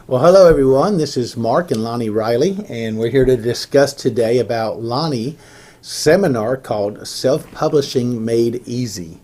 Well, hello everyone. This is Mark and Lonnie Riley, and we're here to discuss today about Lonnie's seminar called Self-Publishing Made Easy.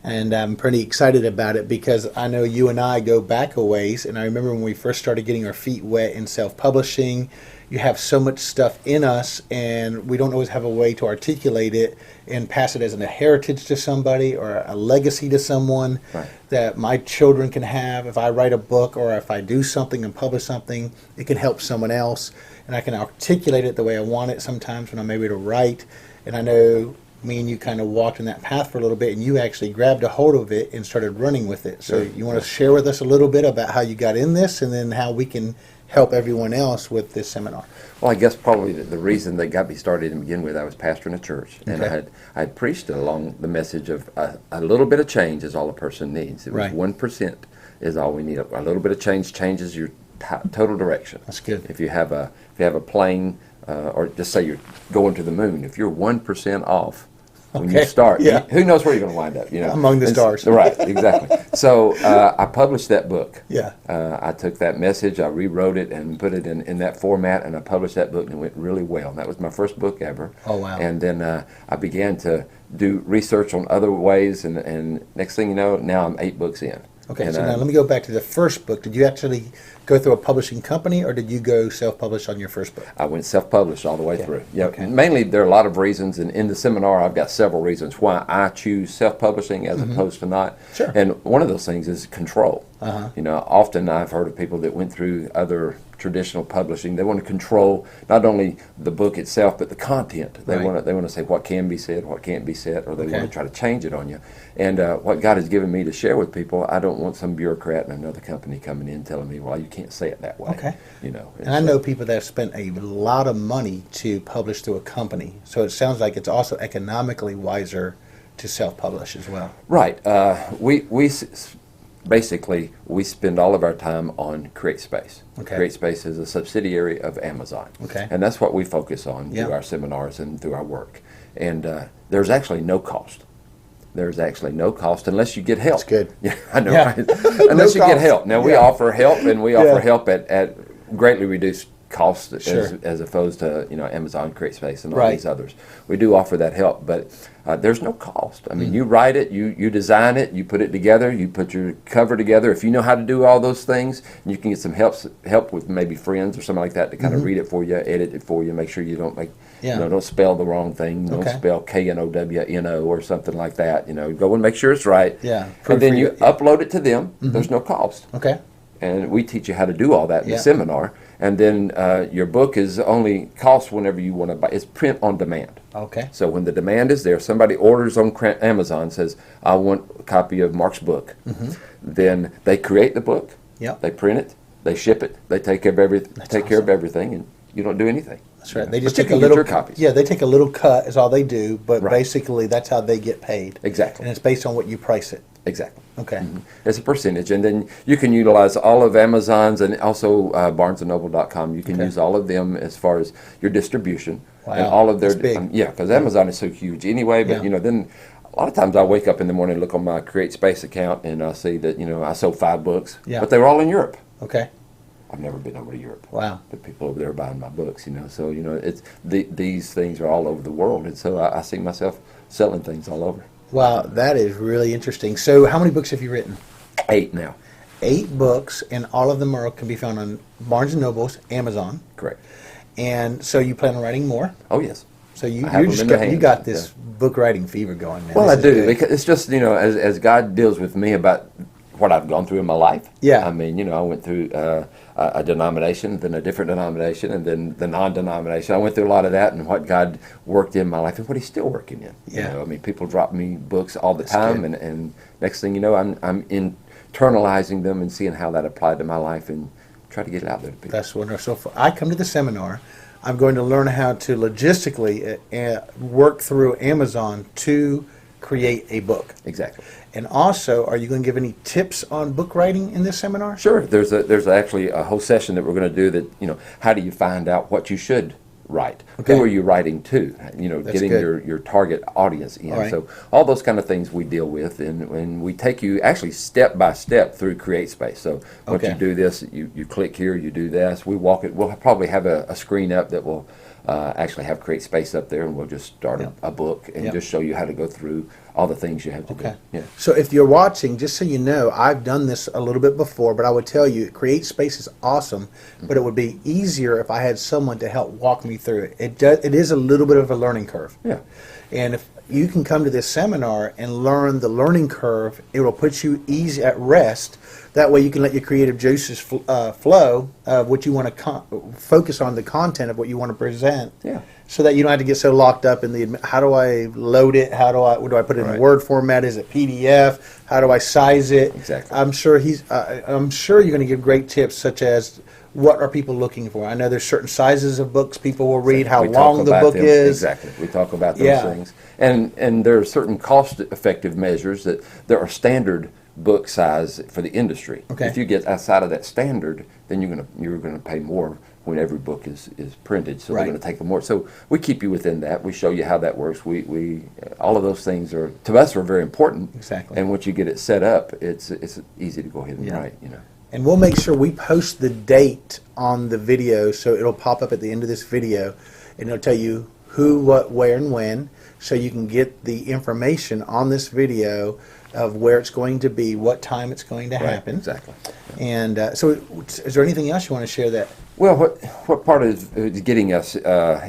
And I'm pretty excited about it because I know you and I go back a ways, and I remember when we first started getting our feet wet in self-publishing. You have so much stuff in us, and we don't always have a way to articulate it and pass it as a heritage to somebody or a legacy to someone that my children can have. If I write a book or if I do something and publish something, it can help someone else, and I can articulate it the way I want it sometimes when I'm able to write. And I know me and you kind of walked in that path for a little bit, and you actually grabbed a hold of it and started running with it. So you want to share with us a little bit about how you got in this and then how we can help everyone else with this seminar? Well, I guess probably the reason that got me started to begin with, I was pastoring a church, and I had preached along the message of a little bit of change is all a person needs. It was 1% is all we need. A little bit of change changes your total direction. That's good. If you have a plane, or just say you're going to the moon, if you're 1% off when you start, who knows where you're going to wind up? You know, among the stars. Right, exactly. So I published that book. Yeah. I took that message, I rewrote it, and put it in that format, and I published that book, and it went really well. And that was my first book ever. Oh, wow. And then I began to do research on other ways, and next thing you know, now I'm 8 books in. Okay, and so now let me go back to the first book. Did you actually go through a publishing company, or did you go self-publish on your first book? I went self-published all the way through. Yeah, mainly there are a lot of reasons, and in the seminar I've got several reasons why I choose self-publishing as opposed to not. Sure. And one of those things is control. You know, often I've heard of people that went through other traditional publishing. They want to control not only the book itself, but the content. They want to say what can be said, what can't be said, or they want to try to change it on you. And what God has given me to share with people, I don't want some bureaucrat in another company coming in telling me, well, you can't say it that way. Okay. You know. And I know people that have spent a lot of money to publish through a company. So it sounds like it's also economically wiser to self-publish as well. Right. Basically, we spend all of our time on CreateSpace. CreateSpace is a subsidiary of Amazon. And that's what we focus on through our seminars and through our work. And there's actually no cost. There's actually no cost unless you get help. That's good. Yeah, I know, right? Unless you get help. Now, we offer help, and we offer help at greatly reduced cost as opposed to, you know, Amazon, CreateSpace, and all these others. We do offer that help, but there's no cost. I mean, you write it, you design it, you put it together, you put your cover together. If you know how to do all those things, you can get some help with maybe friends or something like that to kind of read it for you, edit it for you, make sure you don't make, you know, don't spell the wrong thing, don't spell KNOWNO or something like that. You know, go and make sure it's right. Yeah. And then you upload it to them. There's no cost. Okay. And we teach you how to do all that in the seminar. And then your book is only cost whenever you want to buy. It's print on demand. Okay. So when the demand is there, somebody orders on Amazon, says, I want a copy of Mark's book. Then they create the book. They print it. They ship it. They take care of everything, and you don't do anything. That's right. They just take a little copies. Yeah, they take a little cut is all they do, but basically that's how they get paid. Exactly. And it's based on what you price it. Exactly. Okay. It's a percentage, and then you can utilize all of Amazon's and also BarnesandNoble.com. You can use all of them as far as your distribution and all of their. Because Amazon is so huge anyway. But you know, then a lot of times I wake up in the morning and look on my CreateSpace account, and I see that, you know, I sold 5 books, but they were all in Europe. Okay. I've never been over to Europe. Wow. But people over there are buying my books, you know. So, you know, it's these things are all over the world, and so I see myself selling things all over. Wow, that is really interesting. So how many books have you written? 8 now. 8 books, and all of them can be found on Barnes & Noble's, Amazon. Correct. And so you plan on writing more? Oh, yes. So you got this book writing fever going, man. Well, I do, because it's just, you know, as God deals with me about what I've gone through in my life. Yeah. I mean, you know, I went through a denomination, then a different denomination, and then the non-denomination. I went through a lot of that, and what God worked in my life and what He's still working in. Yeah. You know, I mean, people drop me books all the time, and next thing you know, I'm internalizing them and seeing how that applied to my life and try to get it out there to people. That's wonderful. So I come to the seminar, I'm going to learn how to logistically work through Amazon to create a book. Exactly. And also, are you going to give any tips on book writing in this seminar? Sure. There's actually a whole session that we're going to do that, you know, how do you find out what you should write? Okay. Who are you writing to? Getting good. your target audience in. Right. So all those kind of things we deal with, and we take you actually step by step through CreateSpace. So once you do this, you click here, you do this. We walk it. We'll probably have a screen up that will actually have CreateSpace up there, and we'll just start a book and just show you how to go through all the things you have to do. Yeah. So if you're watching, just so you know, I've done this a little bit before, but I would tell you, CreateSpace is awesome, but it would be easier if I had someone to help walk me through it. It is a little bit of a learning curve. Yeah. And if you can come to this seminar and learn the learning curve, it will put you easy at rest. That way you can let your creative juices flow of what you want to focus on, the content of what you want to present. Yeah. So that you don't have to get so locked up in the, how do I load it? What do I put it in Word format? Is it PDF? How do I size it? Exactly. I'm sure you're going to give great tips, such as what are people looking for. I know there's certain sizes of books people will read, how long the book is. Exactly. We talk about those things. And there are certain cost-effective measures that there are standard book size for the industry. Okay. If you get outside of that standard, then you're gonna pay more when every book is printed. So they're going to take more. So we keep you within that. We show you how that works. We all of those things are, to us, are very important. Exactly. And once you get it set up, it's easy to go ahead and write. And we'll make sure we post the date on the video, so it'll pop up at the end of this video, and it'll tell you who, what, where, and when, so you can get the information on this video of where it's going to be, what time it's going to happen. Exactly. And so is there anything else you want to share that? Well, what part of getting us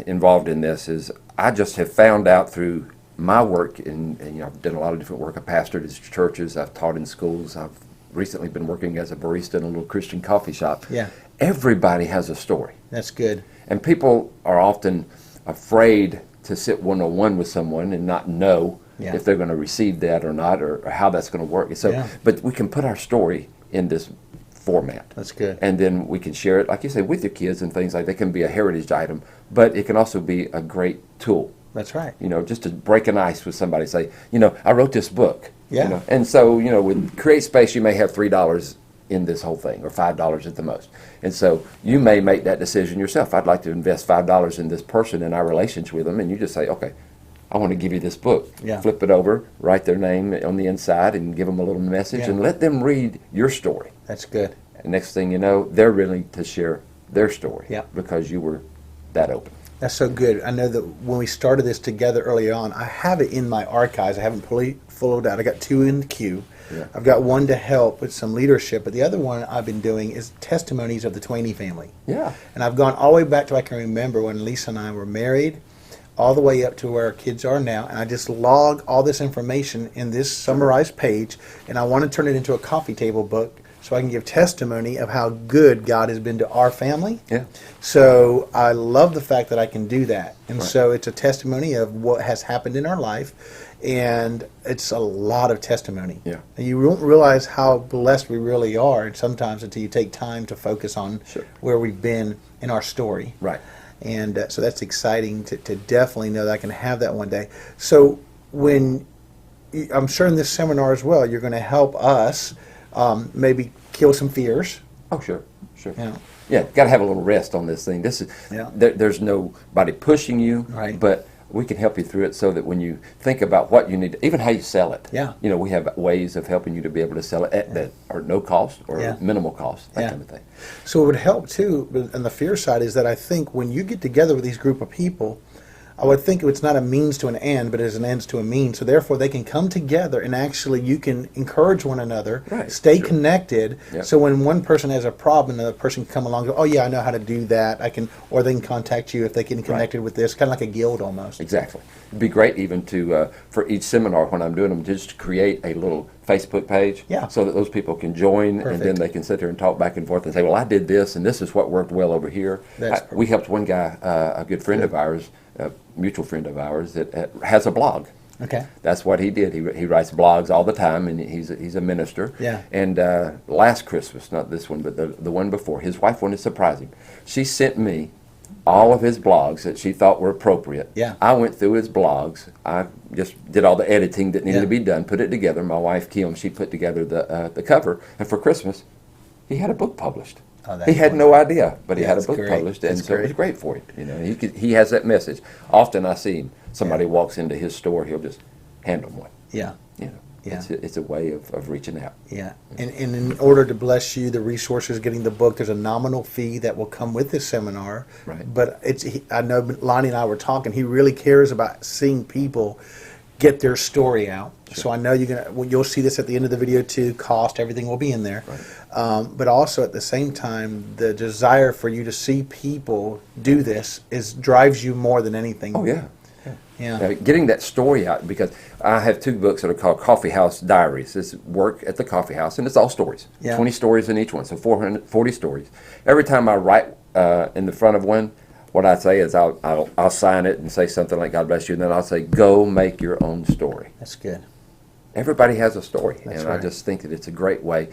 involved in this is I just have found out through my work, and I've done a lot of different work. I've pastored at churches, I've taught in schools, I've recently been working as a barista in a little Christian coffee shop. Yeah. Everybody has a story. That's good. And people are often afraid to sit one-on-one with someone and not know if they're going to receive that or not, or how that's going to work. So, but we can put our story in this format. That's good. And then we can share it, like you say, with your kids and things like that. It can be a heritage item, but it can also be a great tool. That's right. Just to break an ice with somebody, say, I wrote this book. Yeah. And so, with CreateSpace, you may have $3 in this whole thing, or $5 at the most. And so you may make that decision yourself. I'd like to invest $5 in this person and our relationship with them, and you just say, okay, I want to give you this book. Yeah. Flip it over, write their name on the inside, and give them a little message, and let them read your story. That's good. And next thing you know, they're willing to share their story because you were that open. That's so good. I know that when we started this together early on, I have it in my archives. I haven't fully followed out. I got 2 in the queue. Yeah. I've got one to help with some leadership, but the other one I've been doing is testimonies of the Twaney family. Yeah. And I've gone all the way back to I can remember when Lisa and I were married, all the way up to where our kids are now, and I just log all this information in this summarized page, and I want to turn it into a coffee table book so I can give testimony of how good God has been to our family. Yeah. So I love the fact that I can do that. And so it's a testimony of what has happened in our life, and it's a lot of testimony. Yeah. And you won't realize how blessed we really are sometimes until you take time to focus on where we've been in our story. Right. And so that's exciting to definitely know that I can have that one day. So I'm sure in this seminar as well, you're going to help us maybe kill some fears. Oh, sure. Yeah, got to have a little rest on this thing. This is there's nobody pushing you, but we can help you through it so that when you think about what you need, even how you sell it. Yeah. We have ways of helping you to be able to sell it at that are no cost or minimal cost, that kind of thing. So it would help too, on the fear side, is that I think when you get together with these group of people, I would think it's not a means to an end, but it's an ends to a means. So therefore, they can come together and actually you can encourage one another, stay connected. Yep. So when one person has a problem, another person can come along and go, oh yeah, I know how to do that. Or they can contact you if they get connected with this, kind of like a guild almost. Exactly. It'd be great even to, for each seminar when I'm doing them, just to create a little Facebook page so that those people can join. Perfect. And then they can sit there and talk back and forth and say, well, I did this and this is what worked well over here. We helped one guy, a good friend of ours, a mutual friend of ours that has a blog. Okay. That's what he did. He writes blogs all the time, and he's a minister. Yeah. And last Christmas, not this one, but the one before, his wife wanted to surprise him. She sent me all of his blogs that she thought were appropriate. Yeah. I went through his blogs. I just did all the editing that needed to be done, put it together. My wife, Kim, she put together the cover. And for Christmas, he had a book published. He had no idea, but he had a that's book great. published, and That's so it was great for him. You know, he has that message. Often I see him. Somebody walks into his store, he'll just hand them one. Yeah. You know, Yeah. it's a way of reaching out. Yeah, and in order to bless you, the resources, getting the book, there's a nominal fee that will come with this seminar. Right. But I know Lonnie and I were talking. He really cares about seeing people get their story out. Sure. So I know you'll see this at the end of the video too. Cost, everything will be in there. Right. But also at the same time, the desire for you to see people do this drives you more than anything. Oh yeah. Yeah. Getting that story out, because I have 2 books that are called Coffee House Diaries. This work at the coffee house, and it's all stories. Yeah. 20 stories in each one, so 440 stories. Every time I write in the front of one, what I say is I'll sign it and say something like "God bless you," and then I'll say, "Go make your own story." That's good. Everybody has a story, That's and right. I just think that it's a great way.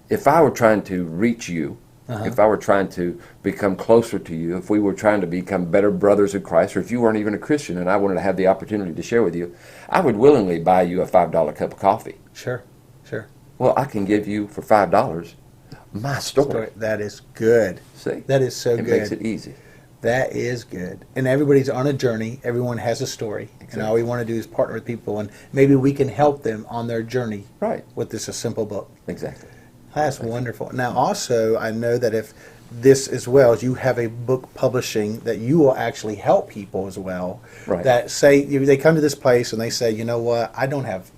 If I were trying to reach you, if I were trying to become closer to you, if we were trying to become better brothers of Christ, or if you weren't even a Christian and I wanted to have the opportunity to share with you, I would willingly buy you a $5 cup of coffee. Sure. Well, I can give you for $5 my story. That is good. See? That is so it good. makes it easy. That is good. And everybody's on a journey. Everyone has a story. Exactly. And all we want to do is partner with people, and maybe we can help them on their journey Right. with this a simple book. Exactly. That's wonderful. Now, also, I know that if this as well, as you have a book publishing, that you will actually help people as well. Right. That say, they come to this place and they say, you know what, I don't have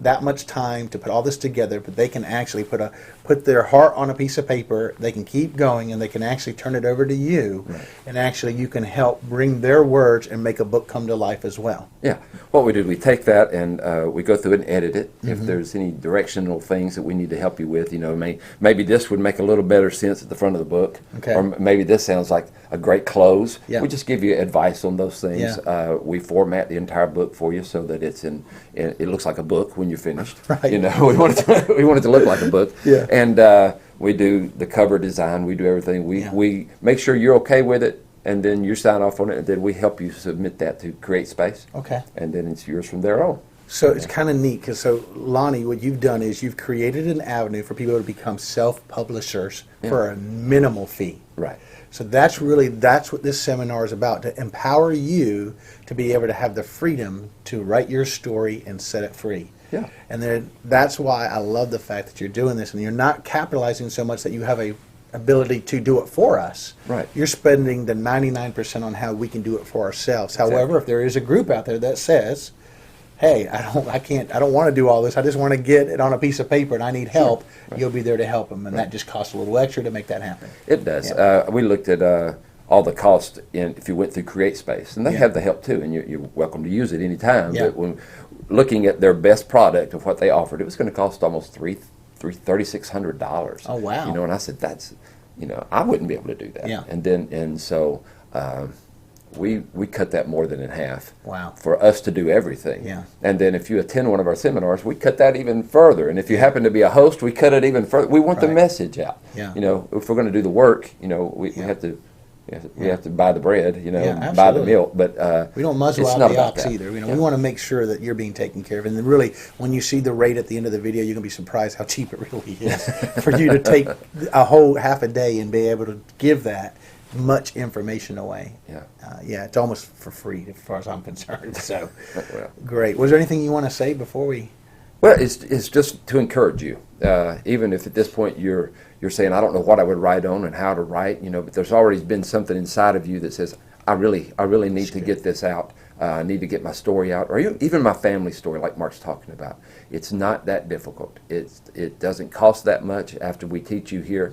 that much time to put all this together, but they can actually put their heart on a piece of paper. They can keep going, and they can actually turn it over to you, Right. and actually you can help bring their words and make a book come to life as well. Yeah. What we do, we take that and we go through it and edit it. If there's any directional things that we need to help you with, you know, maybe this would make a little better sense at the front of the book, Okay. or maybe this sounds like a great close. Yeah. We just give you advice on those things. Yeah. We format the entire book for you so that it looks like a book when you're finished. Right. You know, we want it to look like a book. Yeah. And we do the cover design. We do everything. We make sure you're okay with it, and then you sign off on it, and then we help you submit that to CreateSpace. Okay. And then it's yours from there on. So it's kind of neat because Lonnie, what you've done is you've created an avenue for people to become self-publishers for a minimal fee. Right. So that's what this seminar is about, to empower you to be able to have the freedom to write your story and set it free. Yeah. And then that's why I love the fact that you're doing this, and you're not capitalizing so much that you have a ability to do it for us. Right. You're spending the 99% on how we can do it for ourselves. Exactly. However, if there is a group out there that says, hey, I don't want to do all this. I just want to get it on a piece of paper and I need help. Right. You'll be there to help them. And that just costs a little extra to make that happen. It does. Yeah. We looked at all the costs if you went through CreateSpace, and they Yeah. have the help too, and you're welcome to use it anytime. Yeah. But when looking at their best product of what they offered, it was going to cost almost $3,600. Oh, wow. You know, and I said, I wouldn't be able to do that. Yeah. And so we cut that more than in half. Wow. For us to do everything. Yeah. And then if you attend one of our seminars, we cut that even further. And if you happen to be a host, we cut it even further. We want the Right. message out. Yeah. You know, if we're going to do the work, you know, we have to. We have to buy the bread, you know, Yeah, buy the absolutely. milk, but We don't muzzle it's out not the about ox that. either. You know, Yeah. we want to make sure that you're being taken care of. And then really, when you see the rate at the end of the video, you're going to be surprised how cheap it really is for you to take a whole half a day and be able to give that much information away. Yeah. It's almost for free as far as I'm concerned. So, Well. great. Was there anything you want to say before we? Well, it's just to encourage you. Even if at this point you're saying, I don't know what I would write on and how to write, you know, but there's already been something inside of you that says, I really need to get this out. I need to get my story out, or even my family story, like Mark's talking about. It's not that difficult. It doesn't cost that much. After we teach you here,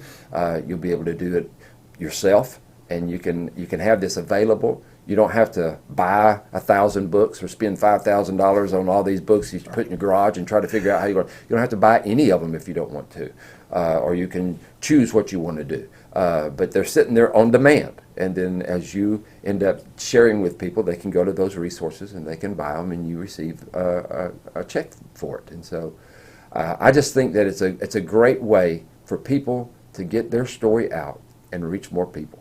you'll be able to do it yourself, and you can have this available. You don't have to buy 1,000 books or spend $5,000 on all these books you put in your garage and try to figure out how you're going. You don't have to buy any of them if you don't want to, or you can choose what you want to do. But they're sitting there on demand, and then as you end up sharing with people, they can go to those resources and they can buy them, and you receive a check for it. And so, I just think that it's a great way for people to get their story out and reach more people.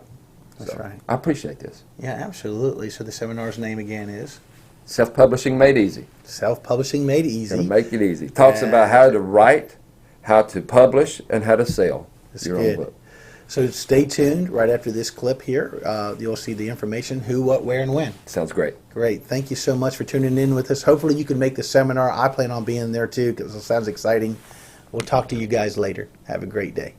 That's So, right. I appreciate this. Yeah, absolutely. So the seminar's name again is Self-Publishing Made Easy. Self-Publishing Made Easy. Gonna make it easy. Talks about how to write, how to publish, and how to sell That's your good. own book. So stay tuned. Right after this clip here, you'll see the information, who, what, where, and when. Sounds great. Great. Thank you so much for tuning in with us. Hopefully you can make the seminar. I plan on being there too because it sounds exciting. We'll talk to you guys later. Have a great day.